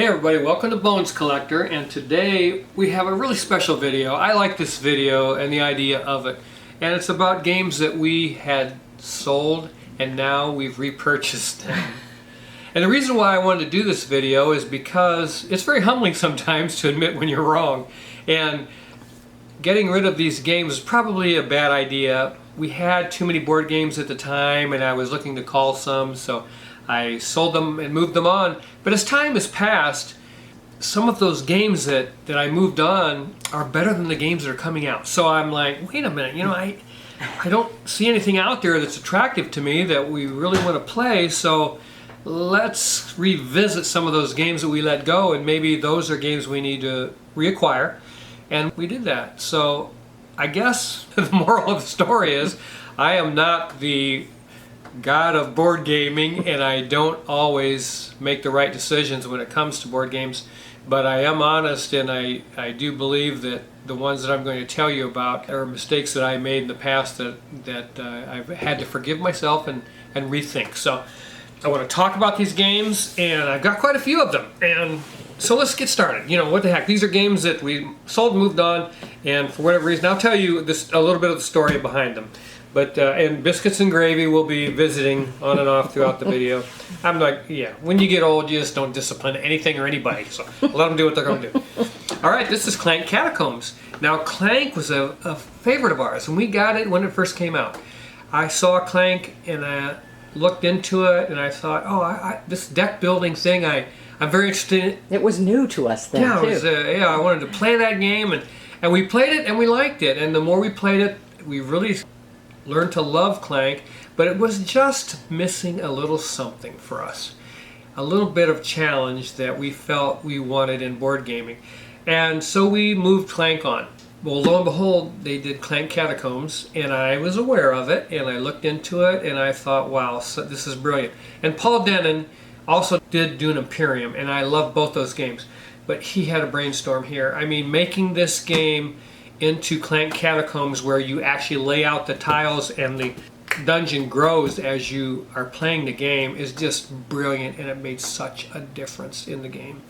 everybody, welcome to Bones Collector, and today we have a really special video. I like this video and the idea of it, and it's about games that we had sold and now we've repurchased them. And the reason why I wanted to do this video is because it's very humbling sometimes to admit when you're wrong, and getting rid of these games is probably a bad idea. We had too many board games at the time and I was looking to call some, so I sold them and moved them on. But as time has passed, some of those games that I moved on are better than the games that are coming out. So I'm like, wait a minute, you know, I don't see anything out there that's attractive to me that we really want to play, so let's revisit some of those games that we let go, and maybe those are games we need to reacquire. And we did that. So I guess the moral of the story is I am not the god of board gaming, and I don't always make the right decisions when it comes to board games, but I am honest, and I do believe that the ones that I'm going to tell you about are mistakes that I made in the past that I've had to forgive myself and rethink. So I want to talk about these games, and I've got quite a few of them, and so let's get started. You know, what the heck, these are games that we sold and moved on, and for whatever reason, I'll tell you this a little bit of the story behind them. But, and Biscuits and Gravy will be visiting on and off throughout the video. I'm like, yeah, when you get old, you just don't discipline anything or anybody, so let them do what they're going to do. All right, this is Clank Catacombs. Now, Clank was a favorite of ours, and we got it when it first came out. I saw Clank, and I looked into it, and I thought, oh, this deck building thing, I'm very interested in it. It was new to us then, too. Yeah, I wanted to play that game, and we played it, and we liked it. And the more we played it, we really learned to love Clank, but it was just missing a little something for us. A little bit of challenge that we felt we wanted in board gaming. And so we moved Clank on. Well, lo and behold, they did Clank Catacombs, and I was aware of it, and I looked into it, and I thought, wow, so this is brilliant. And Paul Denon also did Dune Imperium, and I love both those games. But he had a brainstorm here. I mean, making this game into Clank Catacombs, where you actually lay out the tiles and the dungeon grows as you are playing the game, is just brilliant, and it made such a difference in the game.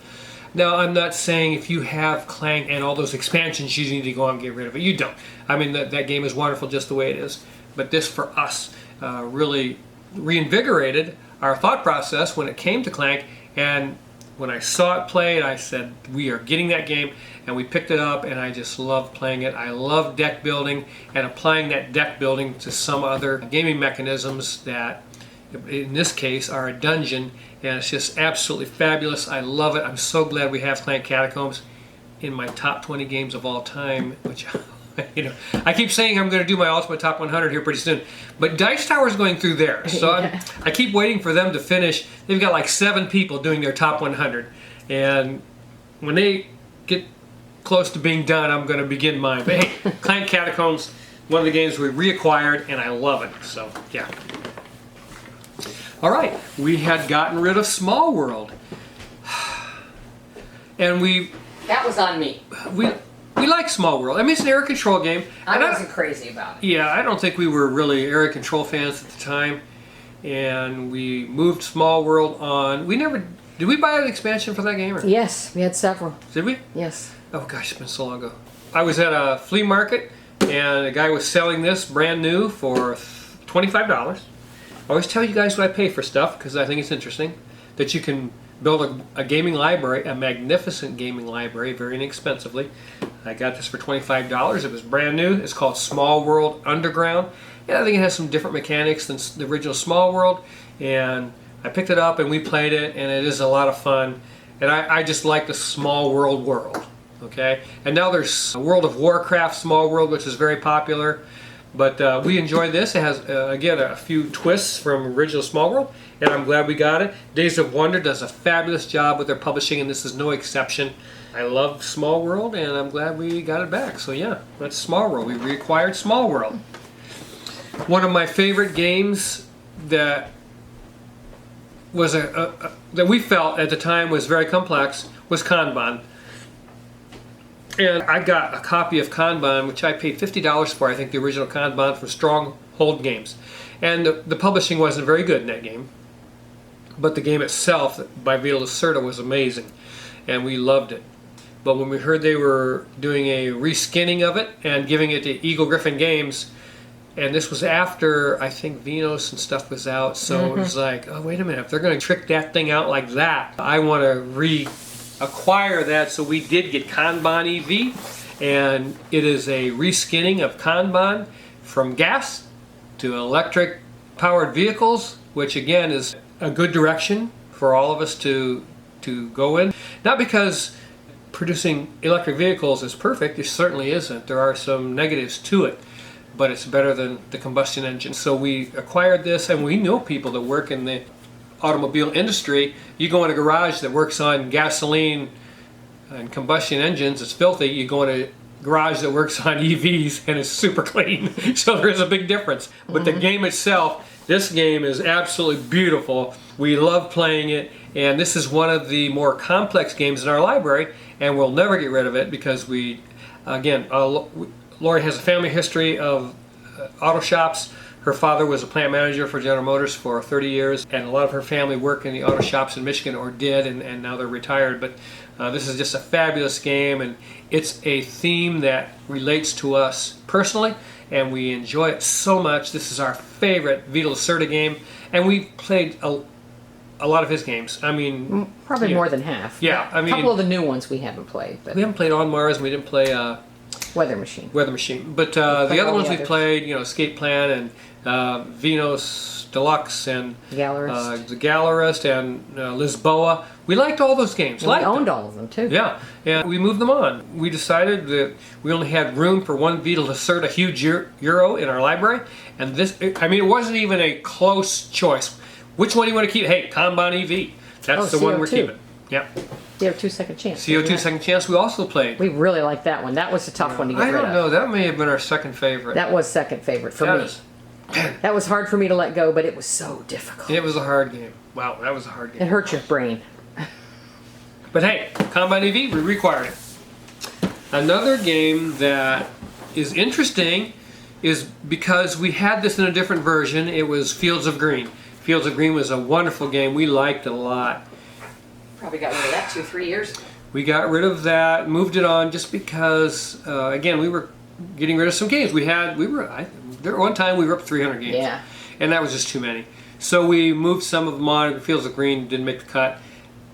Now, I'm not saying if you have Clank and all those expansions, you need to go out and get rid of it. You don't. I mean, that game is wonderful just the way it is. But this, for us, really reinvigorated our thought process when it came to Clank. And when I saw it played, I said, we are getting that game, and we picked it up, and I just loved playing it. I love deck building and applying that deck building to some other gaming mechanisms that, in this case, are a dungeon, and it's just absolutely fabulous. I love it. I'm so glad we have Clank Catacombs in my top 20 games of all time, which, you know, I keep saying I'm going to do my ultimate top 100 here pretty soon, but Dice Tower's going through theirs, so I keep waiting for them to finish. They've got like 7 people doing their top 100, and when they get close to being done, I'm going to begin mine. But hey, Clank Catacombs, one of the games we reacquired, and I love it, so yeah. All right, we had gotten rid of Small World, and that was on me. We like Small World. I mean, it's an area control game. I wasn't crazy about it. Yeah, I don't think we were really area control fans at the time, and we moved Small World on. Did we buy an expansion for that game? Or? Yes, we had several. Did we? Yes. Oh gosh, it's been so long ago. I was at a flea market, and a guy was selling this brand new for $25. I always tell you guys what I pay for stuff because I think it's interesting that you can build a gaming library, a magnificent gaming library, very inexpensively. I got this for $25. It was brand new. It's called Small World Underground. And I think it has some different mechanics than the original Small World. And I picked it up and we played it, and it is a lot of fun. And I just like the Small world. Okay? And now there's World of Warcraft Small World, which is very popular. But we enjoyed this. It has, again, a few twists from original Small World, and I'm glad we got it. Days of Wonder does a fabulous job with their publishing, and this is no exception. I love Small World, and I'm glad we got it back. So yeah, that's Small World. We reacquired Small World. One of my favorite games that was that we felt at the time was very complex was Kanban. And I got a copy of Kanban, which I paid $50 for, I think the original Kanban from Stronghold Games. And the publishing wasn't very good in that game, but the game itself by Vila Lacerda was amazing. and we loved it. But when we heard they were doing a reskinning of it and giving it to Eagle Griffin Games, and this was after I think Venus and stuff was out, so it was like, oh wait a minute, if they're going to trick that thing out like that, I want to reacquire that. So we did get Kanban EV, and it is a reskinning of Kanban from gas to electric powered vehicles, which again is a good direction for all of us to go in. Not because producing electric vehicles is perfect, it certainly isn't. There are some negatives to it, but it's better than the combustion engine. So we acquired this, and we know people that work in the automobile industry. You go in a garage that works on gasoline and combustion engines, it's filthy. You go in a garage that works on EVs and it's super clean. So there is a big difference. But the game itself, this game is absolutely beautiful. We love playing it, and this is one of the more complex games in our library, and we'll never get rid of it because we, again, Lori has a family history of auto shops. Her father was a plant manager for General Motors for 30 years, and a lot of her family work in the auto shops in Michigan, or did, and now they're retired. But this is just a fabulous game, and it's a theme that relates to us personally, and we enjoy it so much. This is our favorite Vito Lacerda game, and we played a lot of his games. I mean, probably more than half. Yeah, I mean, a couple of the new ones we haven't played. But we haven't played On Mars, and we didn't play Weather Machine. Weather Machine. But the other ones we played, you know, Escape Plan and Venus Deluxe and Gallerist. the Gallerist and Lisboa. We liked all those games. We owned all of them too. Yeah, and we moved them on. We decided that we only had room for one Vito Lacerda huge Euro in our library, and this, I mean, it wasn't even a close choice. Which one do you want to keep? Hey, Kanban EV. That's the one we're keeping. Yeah. CO2 Second Chance. CO2 Second Chance we also played. We really liked that one. That was a tough one to get rid of. I don't know. That may have been our second favorite. That was second favorite for me. That was hard for me to let go, but it was so difficult. It was a hard game. Wow, that was a hard game. It hurt your brain. But hey, Kanban EV, we required it. Another game that is interesting is because we had this in a different version. It was Fields of Green. Fields of Green was a wonderful game. We liked it a lot. Probably got rid of that 2-3 years ago. We got rid of that, moved it on just because, again, we were getting rid of some games. There one time we were up 300 games. Yeah. And that was just too many. So we moved some of them on. Fields of Green didn't make the cut.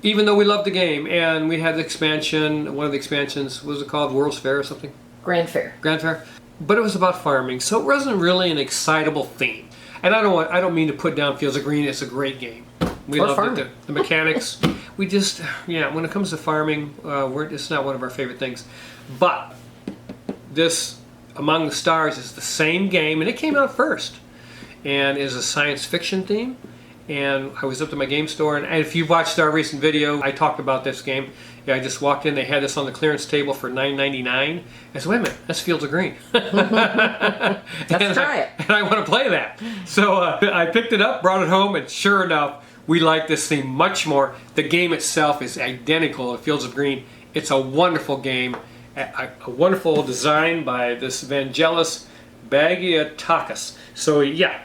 Even though we loved the game, and we had the expansion, one of the expansions, what was it called, World's Fair or something? Grand Fair. But it was about farming, so it wasn't really an excitable theme. And I don't mean to put down Fields of Green. It's a great game. We loved it. The mechanics. We just, when it comes to farming, it's not one of our favorite things. But this, Among the Stars, is the same game, and it came out first, and is a science fiction theme. And I was up to my game store, and if you watched our recent video, I talked about this game. I just walked in, they had this on the clearance table for $9.99. I said, wait a minute, that's Fields of Green. Let's try it. And I want to play that. So I picked it up, brought it home, and sure enough, we like this theme much more. The game itself is identical to Fields of Green. It's a wonderful game, a wonderful design by this Vangelis Bagiatakis. So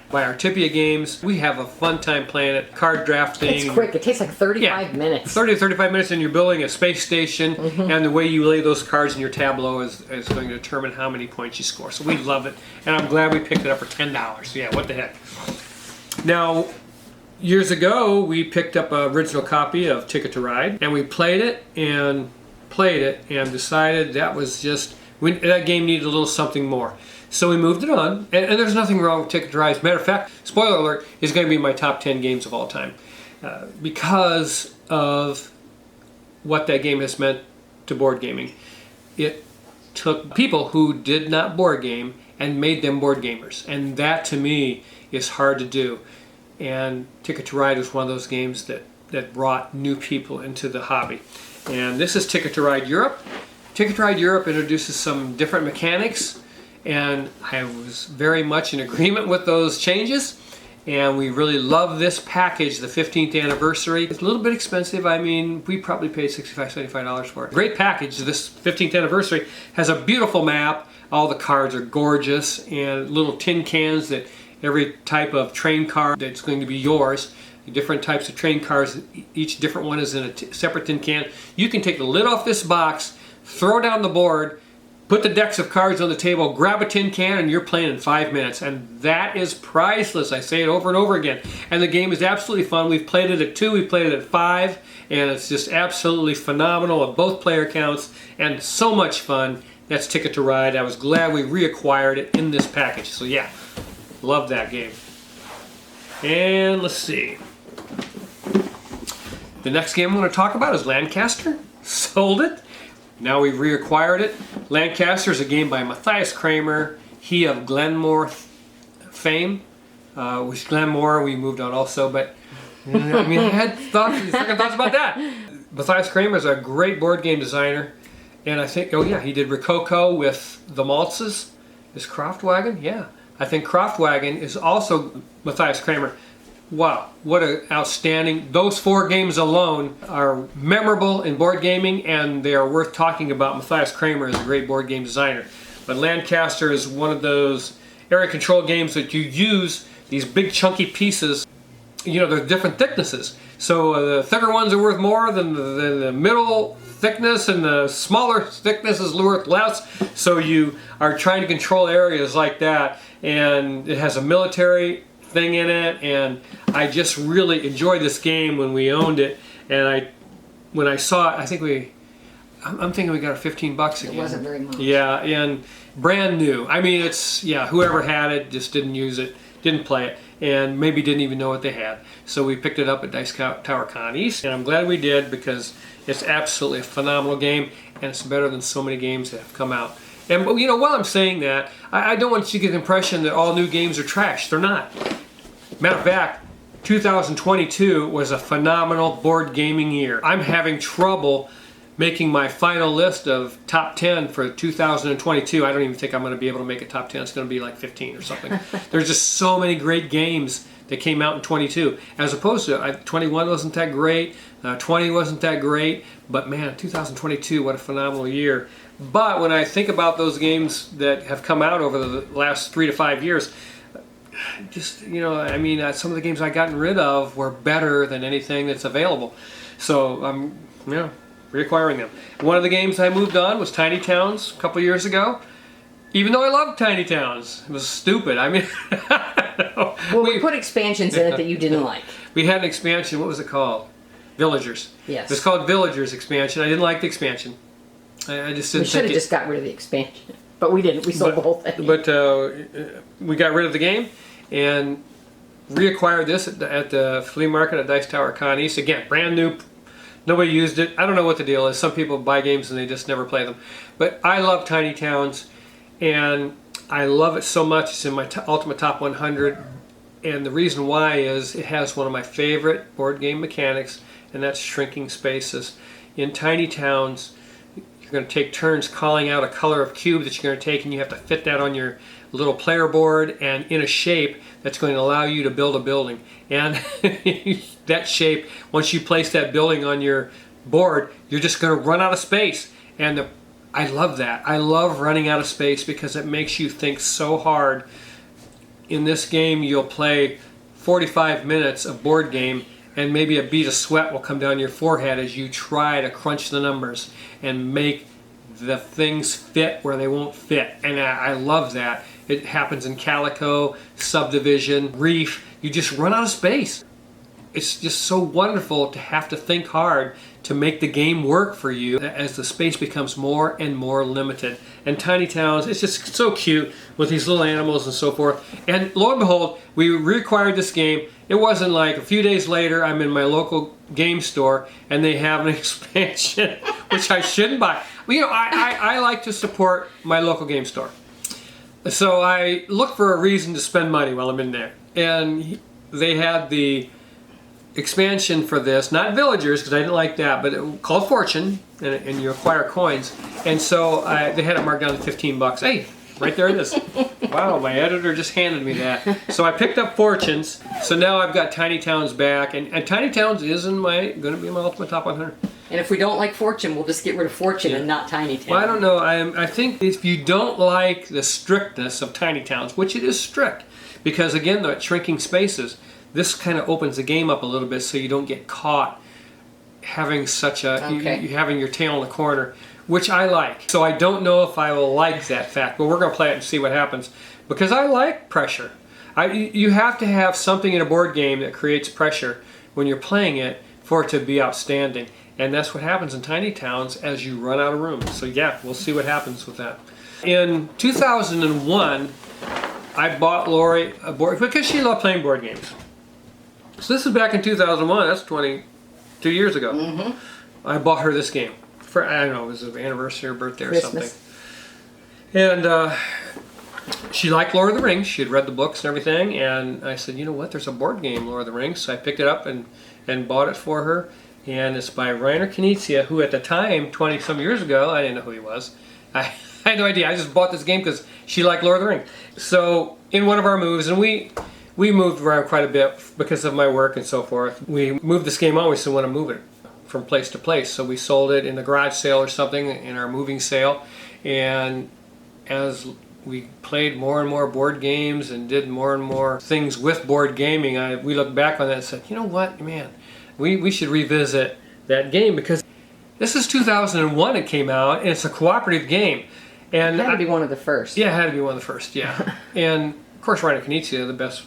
by Artipia Games, we have a fun time playing it, card drafting. It's quick, it takes like 35 minutes. 30 to 35 minutes, and you're building a space station, and the way you lay those cards in your tableau is going to determine how many points you score. So we love it, and I'm glad we picked it up for $10. Yeah, what the heck. Now, years ago, we picked up an original copy of Ticket to Ride, and we played it and decided that was just, that game needed a little something more. So we moved it on, and there's nothing wrong with Ticket to Ride. As a matter of fact, spoiler alert, is going to be in my top 10 games of all time because of what that game has meant to board gaming. It took people who did not board game and made them board gamers, and that to me is hard to do. And Ticket to Ride was one of those games that brought new people into the hobby. And this is Ticket to Ride Europe. Ticket to Ride Europe introduces some different mechanics, and I was very much in agreement with those changes, and we really love this package, the 15th anniversary. It's a little bit expensive. I mean, we probably paid $65, $75 for it. Great package. This 15th anniversary has a beautiful map. All the cards are gorgeous, and little tin cans that every type of train card that's going to be yours different types of train cars. Each different one is in a separate tin can. You can take the lid off this box, throw down the board, put the decks of cards on the table, grab a tin can, and you're playing in 5 minutes. And that is priceless. I say it over and over again. And the game is absolutely fun. We've played it at 2, we've played it at 5, and it's just absolutely phenomenal at both player counts and so much fun. That's Ticket to Ride. I was glad we reacquired it in this package. So yeah, love that game. And let's see. The next game I'm going to talk about is Lancaster. Sold it. Now we've reacquired it. Lancaster is a game by Matthias Kramer. He of Glenmore fame. With Glenmore we moved on also, but I mean, I had second thoughts about that. Matthias Kramer is a great board game designer. And I think, oh yeah, he did Rococo with the Maltzes. Is Kraftwagen? Yeah. I think Kraftwagen is also Matthias Kramer. Wow, what an outstanding, those 4 games alone are memorable in board gaming, and they are worth talking about. Matthias Kramer is a great board game designer. But Lancaster is one of those area control games that you use these big chunky pieces. You know, they're different thicknesses. So the thicker ones are worth more than the middle thickness, and the smaller thickness is worth less. So you are trying to control areas like that, and it has a military thing in it, and I just really enjoyed this game when we owned it. And when I saw it, I'm thinking we got it $15 again. It wasn't very much. Yeah, and brand new. I mean, it's, yeah, whoever had it just didn't use it, didn't play it, and maybe didn't even know what they had. So we picked it up at Dice Tower Con East, and I'm glad we did, because it's absolutely a phenomenal game, and it's better than so many games that have come out. And you know, while I'm saying that, I don't want you to get the impression that all new games are trash. They're not. Matter of fact, 2022 was a phenomenal board gaming year. I'm having trouble making my final list of top 10 for 2022. I don't even think I'm going to be able to make a top 10. It's going to be like 15 or something. There's just so many great games that came out in 22, as opposed to 21 wasn't that great, 20 wasn't that great, but man, 2022, what a phenomenal year. But when I think about those games that have come out over the last 3 to 5 years, just, you know, I mean, some of the games I've gotten rid of were better than anything that's available. So I'm, you know, reacquiring them. One of the games I moved on was Tiny Towns a couple years ago. Even though I loved Tiny Towns, it was stupid. I mean, well, we put expansions in it that you didn't like. We had an expansion. What was it called? Villagers. Yes. It was called Villagers expansion. I didn't like the expansion. I just didn't. We should have just got rid of the expansion, but we didn't. We sold the whole thing. But we got rid of the game and reacquired this at the flea market at Dice Tower Con East. Again, brand new. Nobody used it. I don't know what the deal is. Some people buy games and they just never play them. But I love Tiny Towns, and I love it so much. It's in my Ultimate Top 100. And the reason why is it has one of my favorite board game mechanics, and that's shrinking spaces. In Tiny Towns, you're going to take turns calling out a color of cube that you're going to take, and you have to fit that on your little player board and in a shape that's going to allow you to build a building. And that shape, once you place that building on your board, you're just going to run out of space. And I love that. I love running out of space because it makes you think so hard. In this game, you'll play 45 minutes of board game, and maybe a bead of sweat will come down your forehead as you try to crunch the numbers and make the things fit where they won't fit. And I love that. It happens in Calico, Subdivision, Reef. You just run out of space. It's just so wonderful to have to think hard to make the game work for you as the space becomes more and more limited. And Tiny Towns, it's just so cute with these little animals and so forth. And lo and behold, we reacquired this game. It wasn't like a few days later I'm in my local game store and they have an expansion, which I shouldn't buy. Well, you know, I like to support my local game store. So I look for a reason to spend money while I'm in there. And they had the expansion for this, not Villagers, because I didn't like that, but called Fortune, and you acquire coins. And so they had it marked down to $15. Hey, right there it is. Wow, my editor just handed me that. So I picked up Fortunes. So now I've got Tiny Towns back, and Tiny Towns is going to be in my Ultimate Top 100. And if we don't like Fortune, we'll just get rid of Fortune and not Tiny Towns. Well, I don't know. I think if you don't like the strictness of Tiny Towns, which it is strict, because again, the shrinking spaces, This kind of opens the game up a little bit so you don't get caught having such a you having your tail in the corner, which I like. So I don't know if I will like that fact, but we're going to play it and see what happens because I like pressure. You have to have something in a board game that creates pressure when you're playing it for it to be outstanding. And that's what happens in tiny towns as you run out of room. So yeah, we'll see what happens with that. In 2001, I bought Lori a board because she loved playing board games. So this is back in 2001. That's 22 years ago. Mm-hmm. I bought her this game for, I don't know, it was an anniversary or birthday or Christmas. something. And she liked Lord of the Rings. She had read the books and everything. And I said, you know what? There's a board game, Lord of the Rings. So I picked it up and bought it for her. And it's by Reiner Knizia, who at the time, 20-some years ago, I didn't know who he was. I had no idea. I just bought this game because she liked Lord of the Rings. So in one of our moves, and we moved around quite a bit because of my work and so forth. We moved this game on. We still want to move it from place to place. So we sold it in a garage sale or something in our moving sale. And as we played more and more board games and did more and more things with board gaming, we looked back on that and said, you know what, man, we should revisit that game because this is 2001 it came out, and it's a cooperative game. And It had to be one of the first. Yeah, it had to be one of the first, yeah. And of course, Reiner Knizia,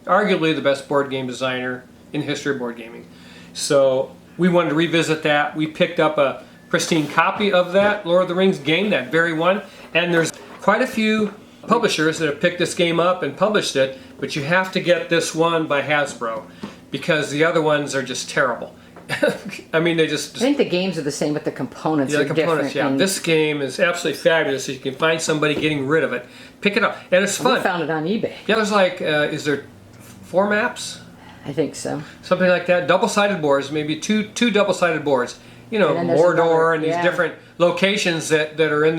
arguably the best board game designer in the history of board gaming. So we wanted to revisit that. We picked up a pristine copy of that Lord of the Rings game, that very one. And there's quite a few publishers that have picked this game up and published it, but you have to get this one by Hasbro because the other ones are just terrible. I mean, they just... I think the games are the same, but the components are different. Yeah. This game is absolutely fabulous. If you can find somebody getting rid of it, pick it up. And it's fun. We found it on eBay. Yeah, there's like, is there 4 maps? I think so. Something like that. Double-sided boards, maybe two double-sided boards. You know, Mordor and these different locations that are in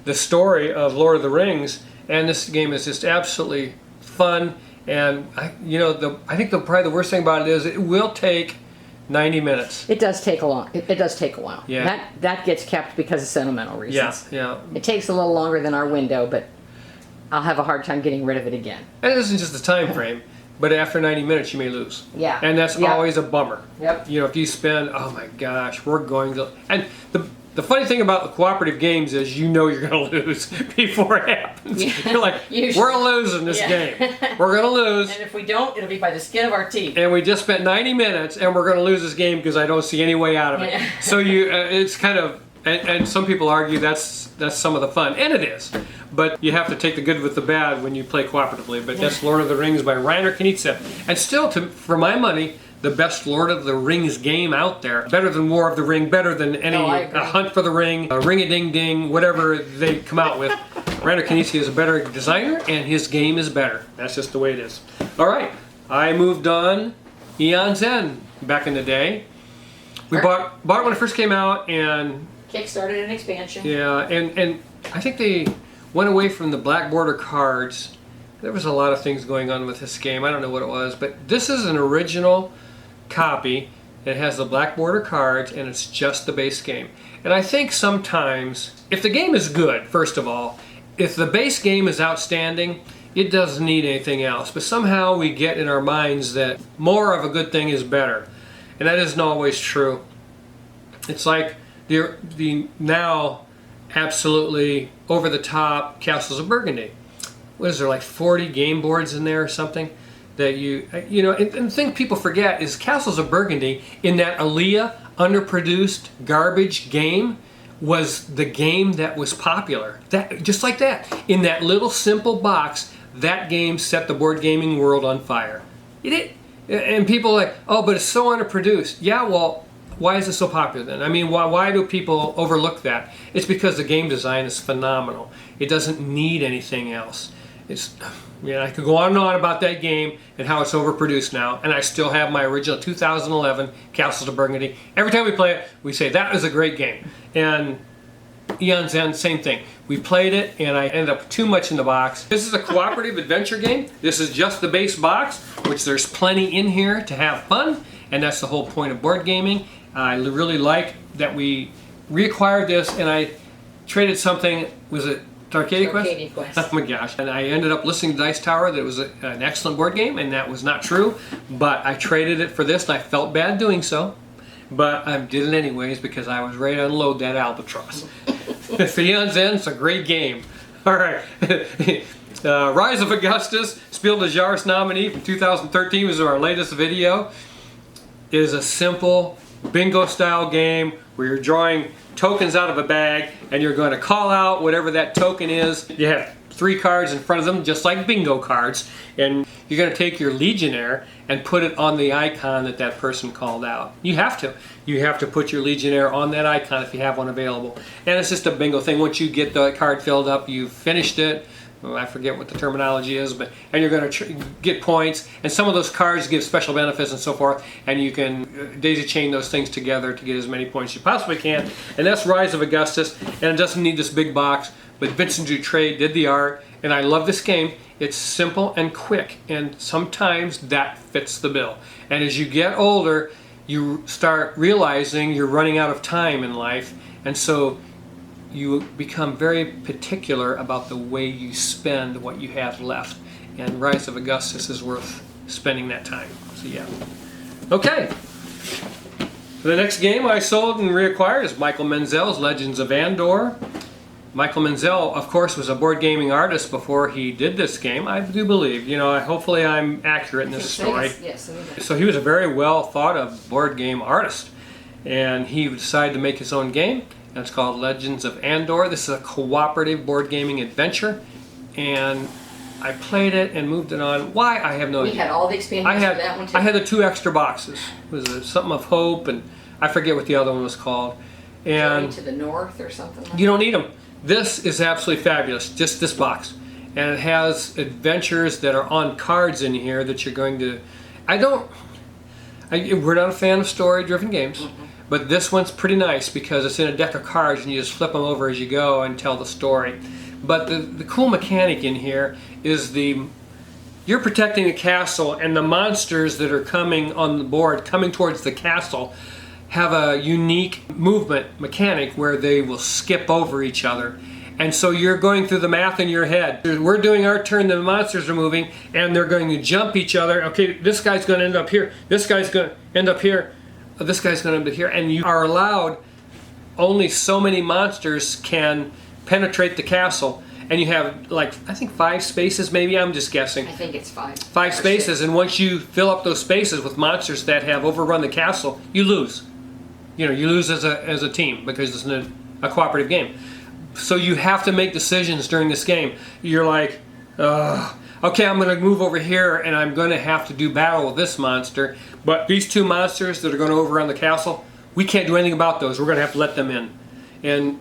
the story of Lord of the Rings. And this game is just absolutely fun. And, I think probably the worst thing about it is it will take 90 minutes. It does take a while. It does take a while. Yeah. That gets kept because of sentimental reasons. Yeah. It takes a little longer than our window, but I'll have a hard time getting rid of it again. And it isn't just the time frame, but after 90 minutes you may lose. Yeah. And that's always a bummer. Yep. You know, if you spend, oh my gosh, we're going to... And the funny thing about the cooperative games is you know you're going to lose before it happens. Yeah. You're like, we're losing this game. We're going to lose. And if we don't, it'll be by the skin of our teeth. And we just spent 90 minutes and we're going to lose this game because I don't see any way out of it. Yeah. So it's kind of... And some people argue that's some of the fun, and it is. But you have to take the good with the bad when you play cooperatively. But that's Lord of the Rings by Reiner Knizia. And still, for my money, the best Lord of the Rings game out there. Better than War of the Ring, better than any Hunt for the Ring, Ring-a-Ding-Ding, whatever they come out with. Reiner Knizia is a better designer, and his game is better. That's just the way it is. All right, I moved on. Eon's End back in the day. We bought it when it first came out, and... Kickstarted an expansion. Yeah, and I think they went away from the black border cards. There was a lot of things going on with this game. I don't know what it was, but this is an original copy. It has the black border cards, and it's just the base game. And I think sometimes, if the game is good, first of all, if the base game is outstanding, it doesn't need anything else. But somehow we get in our minds that more of a good thing is better. And that isn't always true. It's like the now absolutely over-the-top Castles of Burgundy. What is there, like 40 game boards in there or something? That and the thing people forget is Castles of Burgundy, in that Aaliyah underproduced garbage game, was the game that was popular. That just like that. In that little simple box, that game set the board gaming world on fire. It did. And people are like, oh, but it's so underproduced. Yeah, well, why is it so popular then? I mean, why do people overlook that? It's because the game design is phenomenal. It doesn't need anything else. I could go on and on about that game and how it's overproduced now, and I still have my original 2011 Castles of Burgundy. Every time we play it, we say, that is a great game. And Eon's End, same thing. We played it, and I ended up too much in the box. This is a cooperative adventure game. This is just the base box, which there's plenty in here to have fun, and that's the whole point of board gaming. I really like that we reacquired this, and I traded something, was it Arcadia Quest? Arcadia Quest. Oh my gosh. And I ended up listening to Dice Tower that it was an excellent board game, and that was not true. But I traded it for this, and I felt bad doing so. But I did it anyways because I was ready to unload that albatross. Fion's End, it's a great game. All right. Rise of Augustus, Spiel des Jahres nominee from 2013 was our latest video. It is a simple bingo style game where you're drawing tokens out of a bag and you're going to call out whatever that token is. You have 3 cards in front of them just like bingo cards, and you're going to take your Legionnaire and put it on the icon that that person called out. You have to put your Legionnaire on that icon if you have one available, and it's just a bingo thing. Once you get the card filled up, you've finished it. I forget what the terminology is, and you're going to get points, and some of those cards give special benefits and so forth, and you can daisy chain those things together to get as many points as you possibly can. And that's Rise of Augustus, and it doesn't need this big box, but Vincent Dutray did the art, and I love this game. It's simple and quick, and sometimes that fits the bill. And as you get older, you start realizing you're running out of time in life, and so you become very particular about the way you spend what you have left. And Rise of Augustus is worth spending that time. So yeah. Okay. The next game I sold and reacquired is Michael Menzel's Legends of Andor. Michael Menzel, of course, was a board gaming artist before he did this game, I do believe. You know, hopefully I'm accurate in this story. Yes. So he was a very well thought of board game artist. And he decided to make his own game. And it's called Legends of Andor. This is a cooperative board gaming adventure, and I played it and moved it on. Why? I have no idea. We had all the expansions for that one too. I had the 2 extra boxes. It was something of Hope, and I forget what the other one was called. And Journey to the North or something like you don't need them. This is absolutely fabulous, just this box. And it has adventures that are on cards in here that you're going to... we're not a fan of story-driven games. Mm-hmm. But this one's pretty nice because it's in a deck of cards and you just flip them over as you go and tell the story. But the cool mechanic in here is you're protecting the castle, and the monsters that are coming on the board, coming towards the castle, have a unique movement mechanic where they will skip over each other. And so you're going through the math in your head. We're doing our turn, the monsters are moving, and they're going to jump each other. Okay, this guy's going to end up here. This guy's going to end up here. This guy's going to be here, and you are allowed only so many monsters can penetrate the castle, and you have like I think 5 spaces maybe. I'm just guessing. I think it's 5. 5 spaces, and once you fill up those spaces with monsters that have overrun the castle, you lose. You know, you lose as a team because it's a cooperative game. So you have to make decisions during this game. You're like, okay, I'm going to move over here and I'm going to have to do battle with this monster. But these 2 monsters that are going to overrun the castle, we can't do anything about those. We're going to have to let them in.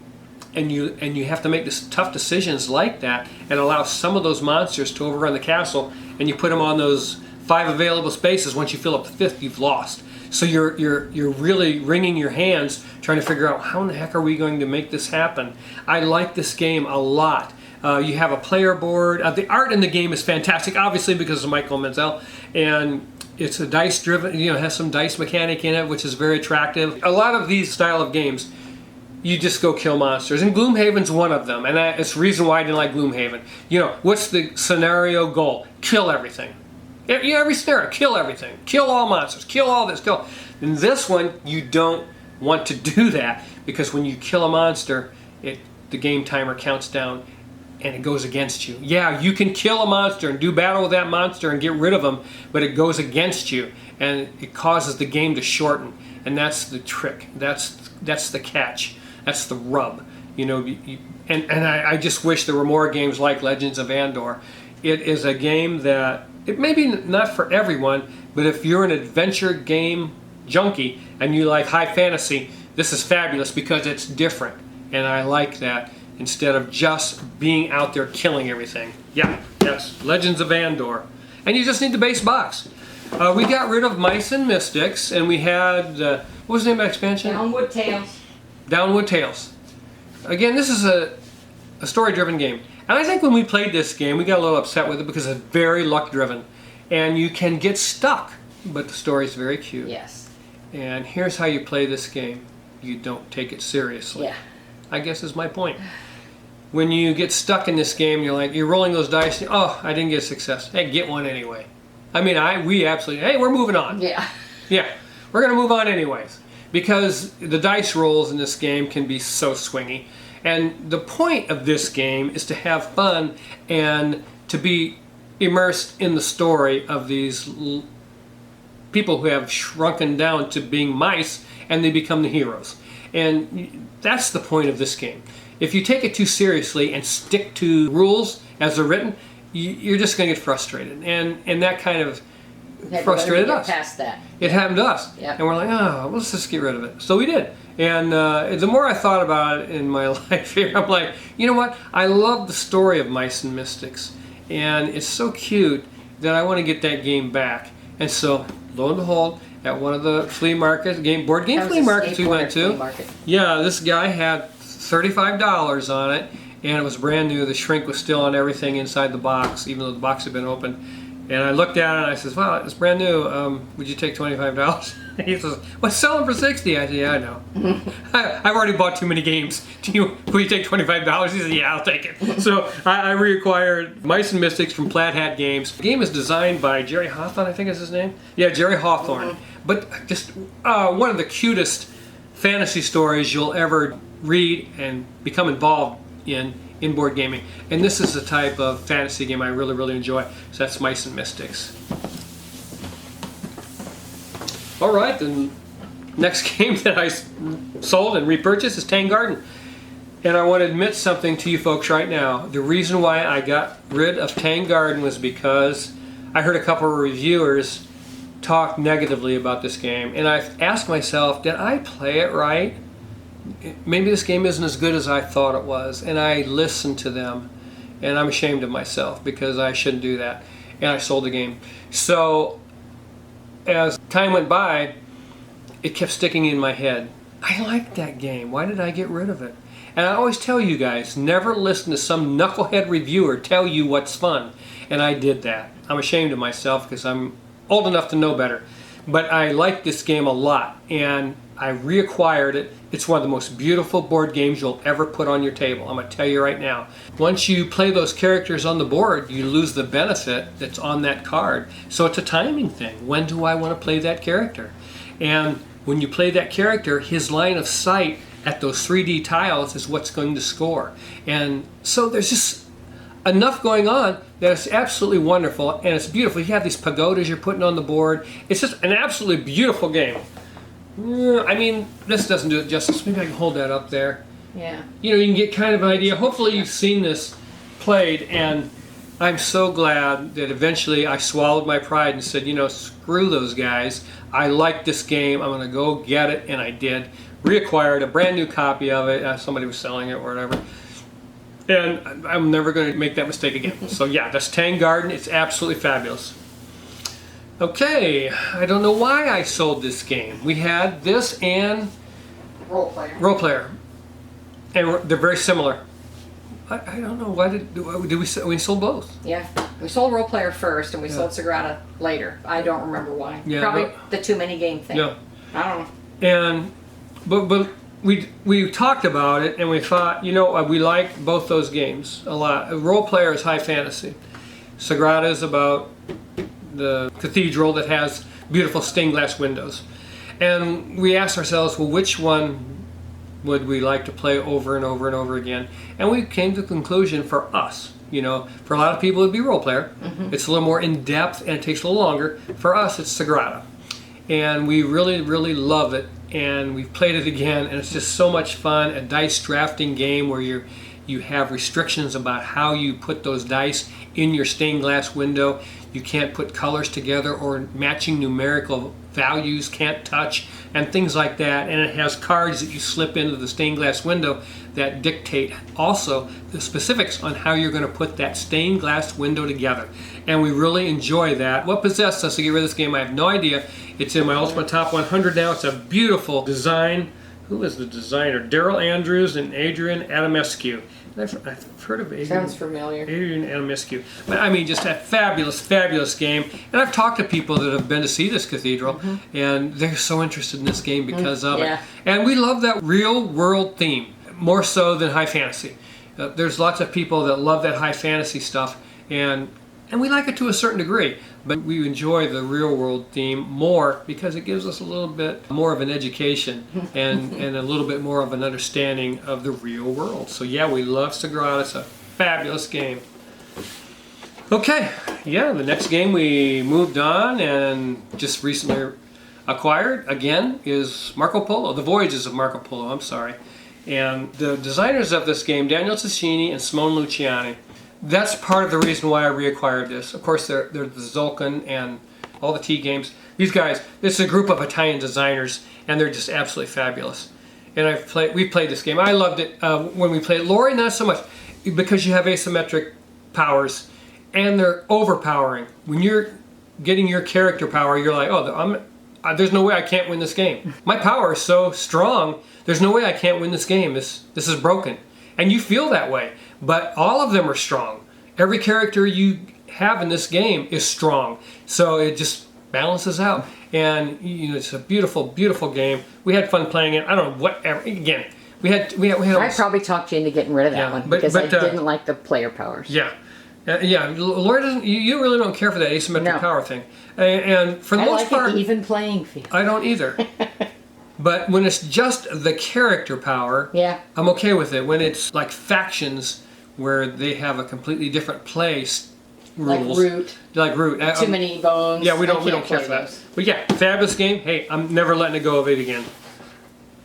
And you have to make this tough decisions like that and allow some of those monsters to overrun the castle, and you put them on those 5 available spaces. Once you fill up the 5th, you've lost. So you're really wringing your hands trying to figure out how in the heck are we going to make this happen. I like this game a lot. You have a player board. The art in the game is fantastic, obviously because of Michael Menzel, and it's a dice-driven. You know, has some dice mechanic in it, which is very attractive. A lot of these style of games, you just go kill monsters, and Gloomhaven's one of them, and it's the reason why I didn't like Gloomhaven. You know, what's the scenario goal? Kill everything. Every scenario, kill everything. Kill all monsters. Kill all this. Kill. In this one, you don't want to do that because when you kill a monster, the game timer counts down and it goes against you. Yeah, you can kill a monster and do battle with that monster and get rid of them, but it goes against you and it causes the game to shorten. And that's the trick. That's the catch. That's the rub. You know, and I just wish there were more games like Legends of Andor. It is a game that it may be not for everyone, but if you're an adventure game junkie and you like high fantasy, this is fabulous because it's different. And I like that instead of just being out there killing everything. Yeah, that's Legends of Andor. And you just need the base box. We got rid of Mice and Mystics, and we had, what was the name of the expansion? Downwood Tales. Downwood Tales. Again, this is a story-driven game. And I think when we played this game, we got a little upset with it because it's very luck-driven. And you can get stuck, but the story's very cute. Yes. And here's how you play this game. You don't take it seriously. Yeah. I guess is my point. when you get stuck in this game, you're rolling those dice, oh, I didn't get a success. Hey, get one anyway. I mean, we absolutely, hey, we're moving on. Yeah. Yeah, we're going to move on anyways. Because the dice rolls in this game can be so swingy. And the point of this game is to have fun and to be immersed in the story of these people who have shrunken down to being mice and they become the heroes. And that's the point of this game. If you take it too seriously and stick to rules as they're written, you're just going to get frustrated. And that kind of frustrated us. Past that. It happened to us. Yep. And we're like, oh, let's just get rid of it. So we did. And the more I thought about it in my life here, I'm like, you know what? I love the story of Mice and Mystics. And it's so cute that I want to get that game back. And so, lo and behold, at one of the flea markets, board game flea markets we went to, yeah, this guy had $35 on it, and it was brand new. The shrink was still on everything inside the box, even though the box had been opened. And I looked at it and I says, wow, it's brand new. Would you take $25? He says, well, sell them for $60. I said, yeah, I know. I've already bought too many games. Will you take $25? He said, yeah, I'll take it. So I reacquired Mice and Mystics from Plaid Hat Games. The game is designed by Jerry Hawthorne, I think is his name. Yeah, Jerry Hawthorne. But just one of the cutest fantasy stories you'll ever read and become involved in board gaming. And this is the type of fantasy game I really, really enjoy. So that's Mice and Mystics. All right, the next game that I sold and repurchased is Tang Garden. And I want to admit something to you folks right now. The reason why I got rid of Tang Garden was because I heard a couple of reviewers talk negatively about this game. And I asked myself, did I play it right? Maybe this game isn't as good as I thought it was, and I listened to them, and I'm ashamed of myself because I shouldn't do that, and I sold the game. So as time went by, it kept sticking in my head. I liked that game. Why did I get rid of it? And I always tell you guys, never listen to some knucklehead reviewer tell you what's fun, and I did that. I'm ashamed of myself because I'm old enough to know better, but I like this game a lot, and I reacquired it. It's one of the most beautiful board games you'll ever put on your table. I'm going to tell you right now. Once you play those characters on the board, you lose the benefit that's on that card. So it's a timing thing. When do I want to play that character? And when you play that character, his line of sight at those 3D tiles is what's going to score. And so there's just enough going on that it's absolutely wonderful, and it's beautiful. You have these pagodas you're putting on the board. It's just an absolutely beautiful game. I mean, this doesn't do it justice. Maybe I can hold that up there. Yeah. You know, you can get kind of an idea. Hopefully you've seen this played, and I'm so glad that eventually I swallowed my pride and said, you know, screw those guys. I like this game. I'm going to go get it, and I did. Reacquired a brand new copy of it. Somebody was selling it or whatever. And I'm never going to make that mistake again. So yeah, that's Tang Garden. It's absolutely fabulous. Okay, I don't know why I sold this game. We had this and Role Player. Role Player, and they're very similar. I don't know why did we sold both? Yeah, we sold Role Player first, and we sold Sagrada later. I don't remember why. Yeah, probably the too many game thing. Yeah, I don't know. And but we talked about it, and we thought, you know, we like both those games a lot. Role Player is high fantasy. Sagrada is about the cathedral that has beautiful stained glass windows. And we asked ourselves, well, which one would we like to play over and over and over again? And we came to the conclusion for us, you know, for a lot of people it'd be Role Player. It's a little more in depth and it takes a little longer. For us, it's Sagrada. And we really, really love it. And we've played it again, and it's just so much fun. A dice drafting game where you have restrictions about how you put those dice in your stained glass window. You can't put colors together, or matching numerical values can't touch, and things like that. And it has cards that you slip into the stained glass window that dictate also the specifics on how you're going to put that stained glass window together. And we really enjoy that. What possessed us to get rid of this game, I have no idea. It's in my Ultimate Top 100 now. It's a beautiful design. Who is the designer? Daryl Andrews and Adrian Adamescu. I've heard of Adrian. Sounds familiar. Adrian Adamescu. But I mean, just a fabulous, fabulous game. And I've talked to people that have been to see this cathedral, and they're so interested in this game because of it. And we love that real world theme, more so than high fantasy. There's lots of people that love that high fantasy stuff, and we like it to a certain degree, but we enjoy the real world theme more because it gives us a little bit more of an education and a little bit more of an understanding of the real world. So yeah, we love Sagrada. It's a fabulous game. Okay, yeah, the next game we moved on and just recently acquired again is Marco Polo, The Voyages of Marco Polo, I'm sorry. And the designers of this game, Daniel Cecchini and Simone Luciani, that's part of the reason why I reacquired this. Of course, they're the Zulkan and all the T games. These guys, this is a group of Italian designers, and they're just absolutely fabulous. And we've played this game. I loved it when we played. Lori, not so much, because you have asymmetric powers, and they're overpowering. When you're getting your character power, you're like, oh, there's no way I can't win this game. My power is so strong, there's no way I can't win this game. This is broken. And you feel that way. But all of them are strong. Every character you have in this game is strong. So it just balances out. And it's a beautiful, beautiful game. We had fun playing it. I don't know, whatever. Again, we had I probably talked you into getting rid of that one because I didn't like the player powers. Yeah. Yeah, Laura doesn't. You really don't care for that asymmetric power thing, and for the most part, an even playing field. I don't either. But when it's just the character power, I'm okay with it. When it's like factions where they have a completely different place rules, like Root, too many bones. Yeah, we don't care for that. But yeah, fabulous game. Hey, I'm never letting it go of it again.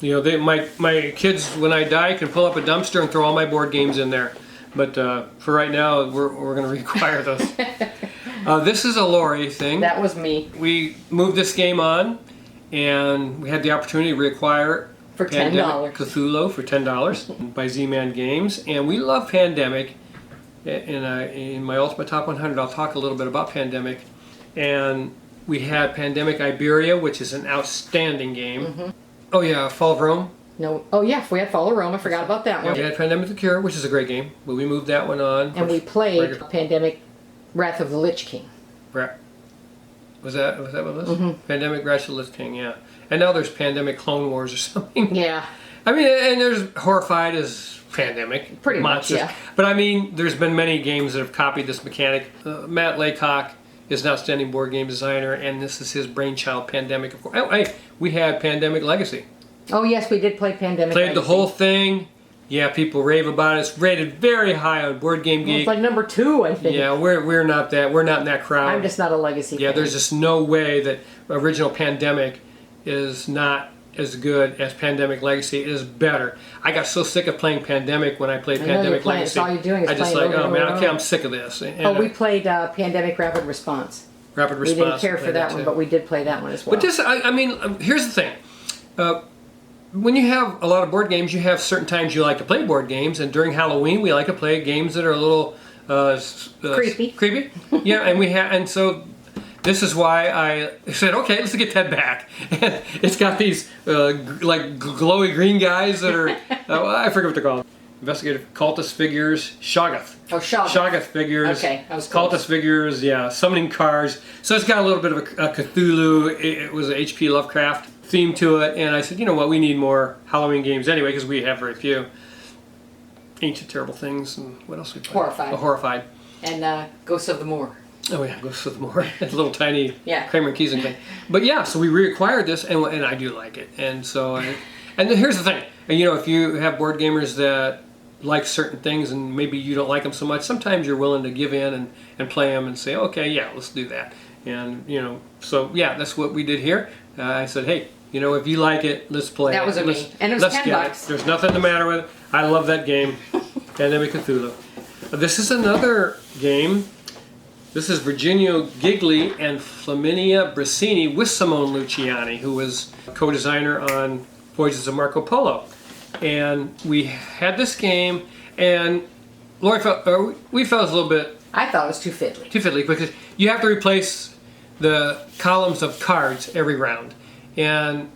My kids, when I die, can pull up a dumpster and throw all my board games in there. But for right now, we're going to require those. This is a Lori thing. That was me. We moved this game on, and we had the opportunity to reacquire it for $10. Cthulhu for $10 by Z-Man Games, and we love Pandemic. In my Ultimate Top 100, I'll talk a little bit about Pandemic, and we had Pandemic Iberia, which is an outstanding game. Mm-hmm. Oh yeah, Fall of Rome. No. Oh yeah, we had Fall of Rome. I forgot about that one. We had Pandemic the Cure, which is a great game, but we moved that one on. And we played Pandemic Wrath of the Lich King. Was that what it was? Mm-hmm. Pandemic Wrath of the Lich King, yeah. And now there's Pandemic Clone Wars or something. Yeah. I mean, and there's Horrified as Pandemic. Pretty monsters. Much, yeah. But I mean, there's been many games that have copied this mechanic. Matt Laycock is an outstanding board game designer, and this is his brainchild, Pandemic, of course. Oh, hey, we had Pandemic Legacy. Oh yes, we did play Pandemic. Played the whole thing. Yeah, people rave about it. It's rated very high on Board Game Geek. It's like number 2, I think. Yeah, we're not in that crowd. I'm just not a Legacy fan. Yeah, there's just no way that original Pandemic is not as good as Pandemic Legacy. It is better. I got so sick of playing Pandemic when I played Pandemic Legacy. That's all you're doing is I just playing like, over oh man, and okay, I'm sick of this. And we played Pandemic Rapid Response. Rapid Response. We didn't care for that one, but we did play that one as well. But this, I mean, here's the thing. When you have a lot of board games, you have certain times you like to play board games, and during Halloween we like to play games that are a little creepy. Creepy, yeah. And so this is why I said, okay, let's get that back. And it's got these like glowy green guys that are I forget what they're called. Investigative cultist figures, Shoggoth. Oh, Shoggoth. Shoggoth figures. Okay, I was cultist close. Figures, yeah. Summoning cards. So it's got a little bit of a Cthulhu. It was an H.P. Lovecraft theme to it, and I said, you know what, we need more Halloween games anyway because we have very few. Ancient Terrible Things, and what else we played? Horrified. Horrified. And Ghosts of the Moor. Oh yeah, Ghosts of the Moor. It's a little tiny Kramer and Kiesling thing. But yeah, so we reacquired this, and I do like it. And so, and then here's the thing. And if you have board gamers that like certain things and maybe you don't like them so much, sometimes you're willing to give in and play them and say, okay, yeah, let's do that. And so yeah, that's what we did here. I said, hey, if you like it, let's play that it. was amazing. And it was $10. There's nothing the matter with it. I love that game. Pandemic Cthulhu. This is another game. This is Virginio Gigli and Flaminia Brasini with Simone Luciani, who was co-designer on Voyages of Marco Polo. And we had this game, and Lori we felt it was a little bit... I thought it was too fiddly. Too fiddly, because you have to replace the columns of cards every round. And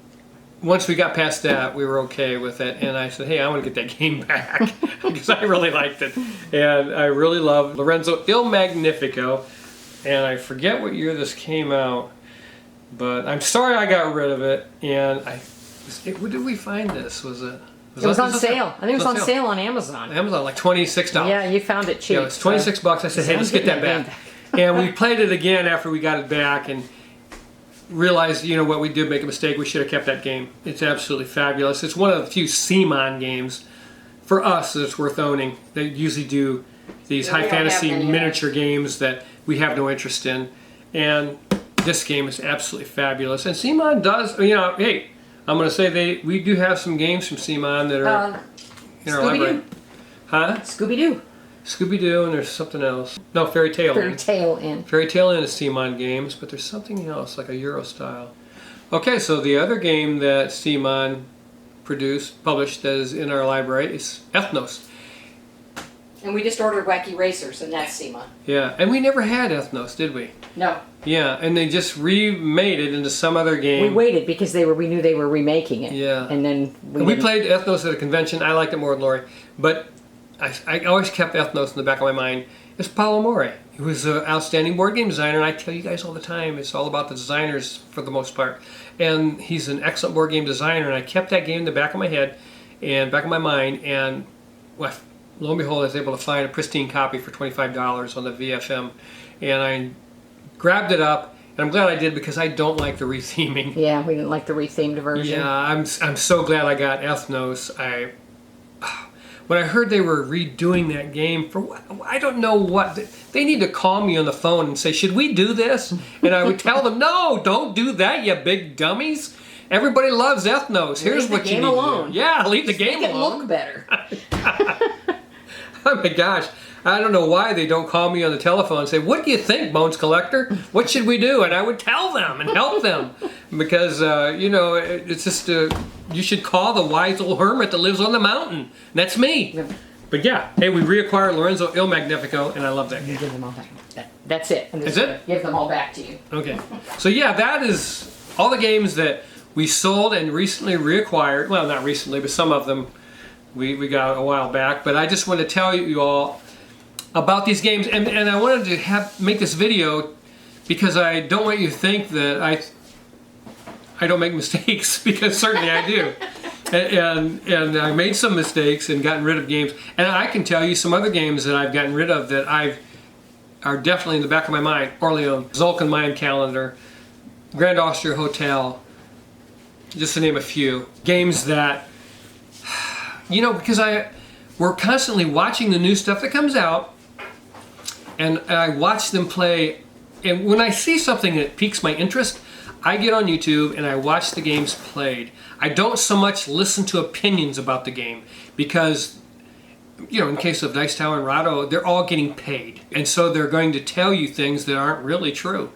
once we got past that, we were okay with it. And I said, hey, I want to get that game back because I really liked it. And I really love Lorenzo Il Magnifico. And I forget what year this came out, but I'm sorry I got rid of it. And where did we find this? Was it? It was on sale. I think it was on sale on Amazon. Amazon, like $26. Yeah, you found it cheap. Yeah, it's 26 bucks. I said, hey, let's get that back. And we played it again after we got it back and realized, you know what, we did make a mistake. We should have kept that game. It's absolutely fabulous. It's one of the few CMON games for us that's worth owning. They usually do these high fantasy miniature games that we have no interest in. And this game is absolutely fabulous. And CMON does, you know, hey, I'm going to say we do have some games from CMON that are in our library. Huh? Scooby-Doo. Scooby-Doo, and there's something else. No, Fairy Tail Inn. Fairy Tail Inn is CMON games, but there's something else, like a Euro style. Okay, so the other game that CMON published that is in our library is Ethnos. And we just ordered Wacky Racers, and that's CMON. Yeah, and we never had Ethnos, did we? No. Yeah, and they just remade it into some other game. We waited because we knew they were remaking it. Yeah. And then we played Ethnos at a convention. I liked it more than Lori, but I always kept Ethnos in the back of my mind. It's Polo More. He was an outstanding board game designer, and I tell you guys all the time, it's all about the designers for the most part. And he's an excellent board game designer, and I kept that game in the back of my head and back of my mind, and well, lo and behold, I was able to find a pristine copy for $25 on the VFM, and I grabbed it up, and I'm glad I did because I don't like the retheming. Yeah, we didn't like the rethemed version. Yeah, I'm so glad I got Ethnos. When I heard they were redoing that game for what, I don't know what, they need to call me on the phone and say, should we do this? And I would tell them, no, don't do that, you big dummies. Everybody loves Ethnos. Here's what you need to do. Yeah, leave the game alone. Make it look better. Oh my gosh. I don't know why they don't call me on the telephone and say, what do you think, Bones Collector? What should we do? And I would tell them and help them. Because, you know, it's just, you should call the wise old hermit that lives on the mountain. That's me. Yep. But yeah, hey, we reacquired Lorenzo Il Magnifico, and I love that game. Give them all back. That's it. That's it? Give them all back to you. Okay. So yeah, that is all the games that we sold and recently reacquired. Well, not recently, but some of them we got a while back. But I just want to tell you all about these games, and I wanted to make this video because I don't want you to think that I don't make mistakes, because certainly I do. And I made some mistakes and gotten rid of games, and I can tell you some other games that I've gotten rid of that are definitely in the back of my mind. Orleans, Zulkan Mayan Calendar, Grand Austria Hotel, just to name a few. Games that, you know, because we're constantly watching the new stuff that comes out, and I watch them play, and when I see something that piques my interest, I get on YouTube and I watch the games played. I don't so much listen to opinions about the game because, you know, in case of Dice Tower and Rahdo, they're all getting paid. And so they're going to tell you things that aren't really true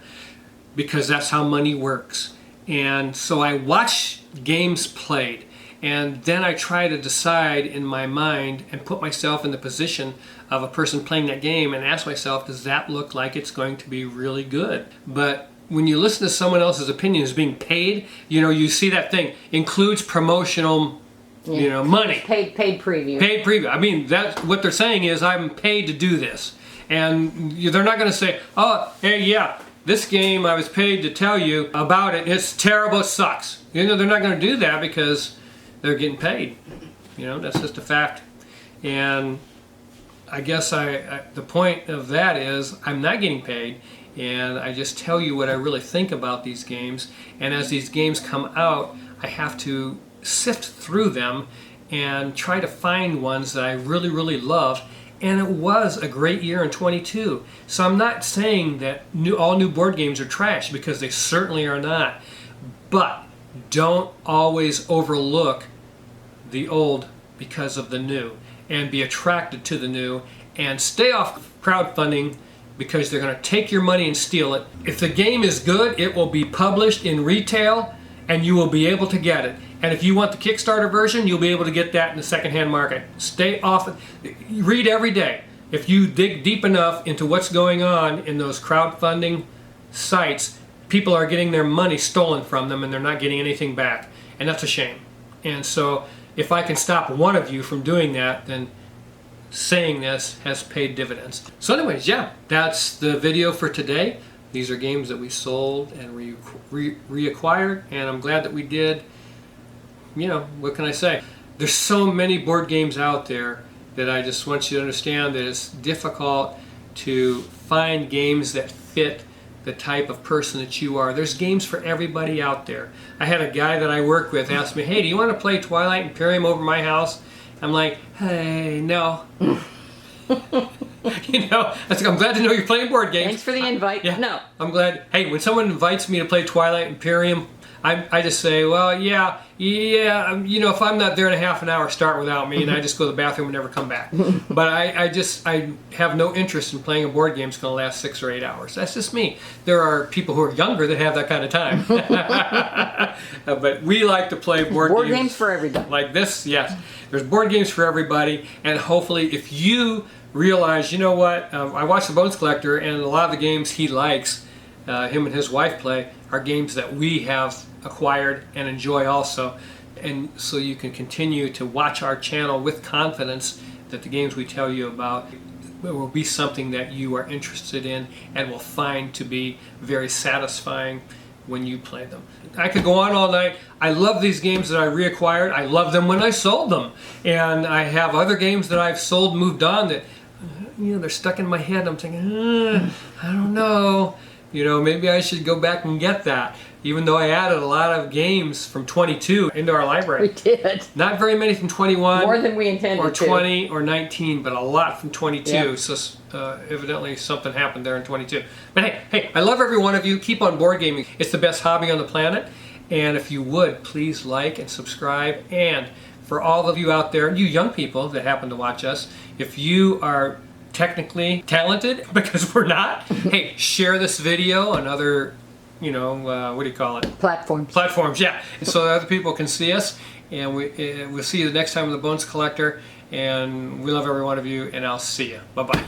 because that's how money works. And so I watch games played, and then I try to decide in my mind and put myself in the position of a person playing that game and ask myself, does that look like it's going to be really good? But when you listen to someone else's opinion is being paid, you know, you see that thing includes promotional, you know, money. Paid preview. Paid preview. I mean, that's what they're saying is I'm paid to do this. And they're not going to say, oh, hey, yeah, this game I was paid to tell you about it. It's terrible, it sucks. You know, they're not going to do that because they're getting paid. You know, that's just a fact. And I guess the point of that is I'm not getting paid, and I just tell you what I really think about these games. And as these games come out, I have to sift through them and try to find ones that I really, really love. And it was a great year in 22. So I'm not saying that all new board games are trash, because they certainly are not. But don't always overlook the old because of the new, and be attracted to the new, and stay off crowdfunding because they're going to take your money and steal it. If the game is good, it will be published in retail and you will be able to get it. And if you want the Kickstarter version, you'll be able to get that in the secondhand market. Stay off it. Read every day. If you dig deep enough into what's going on in those crowdfunding sites, people are getting their money stolen from them and they're not getting anything back. And that's a shame. And so if I can stop one of you from doing that, then saying this has paid dividends. So anyways, yeah, that's the video for today. These are games that we sold and reacquired, and I'm glad that we did. You know, what can I say? There's so many board games out there that I just want you to understand that it's difficult to find games that fit the type of person that you are. There's games for everybody out there. I had a guy that I work with ask me, hey, do you want to play Twilight Imperium over my house? I'm like, hey, no. You know, I'm glad to know you're playing board games. Thanks for the invite. Yeah, No. I'm glad. Hey, when someone invites me to play Twilight Imperium, I just say, well, yeah, you know, if I'm not there in a half an hour, start without me, and I just go to the bathroom and never come back. But I have no interest in playing a board game that's going to last 6 or 8 hours. That's just me. There are people who are younger that have that kind of time. But we like to play board games for everybody. Like this, yes. There's board games for everybody, and hopefully if you realize, you know what, I watch The Bones Collector, and a lot of the games he likes, him and his wife play, are games that we have acquired and enjoy also. And so you can continue to watch our channel with confidence that the games we tell you about will be something that you are interested in and will find to be very satisfying when you play them. I could go on all night. I love these games that I reacquired. I love them when I sold them. And I have other games that I've sold and moved on that, you know, they're stuck in my head. I'm thinking, I don't know. You know, maybe I should go back and get that. Even though I added a lot of games from 22 into our library. We did. Not very many from 21. More than we intended or 20 to. or 19, but a lot from 22. Yeah. So evidently something happened there in 22. But hey, I love every one of you. Keep on board gaming. It's the best hobby on the planet. And if you would, please like and subscribe. And for all of you out there, you young people that happen to watch us, if you are technically talented, because we're not, hey, share this video on other, you know, what do you call it? Platforms, yeah. So that other people can see us. And we'll see you the next time on The Bones Collector. And we love every one of you, and I'll see you. Bye-bye.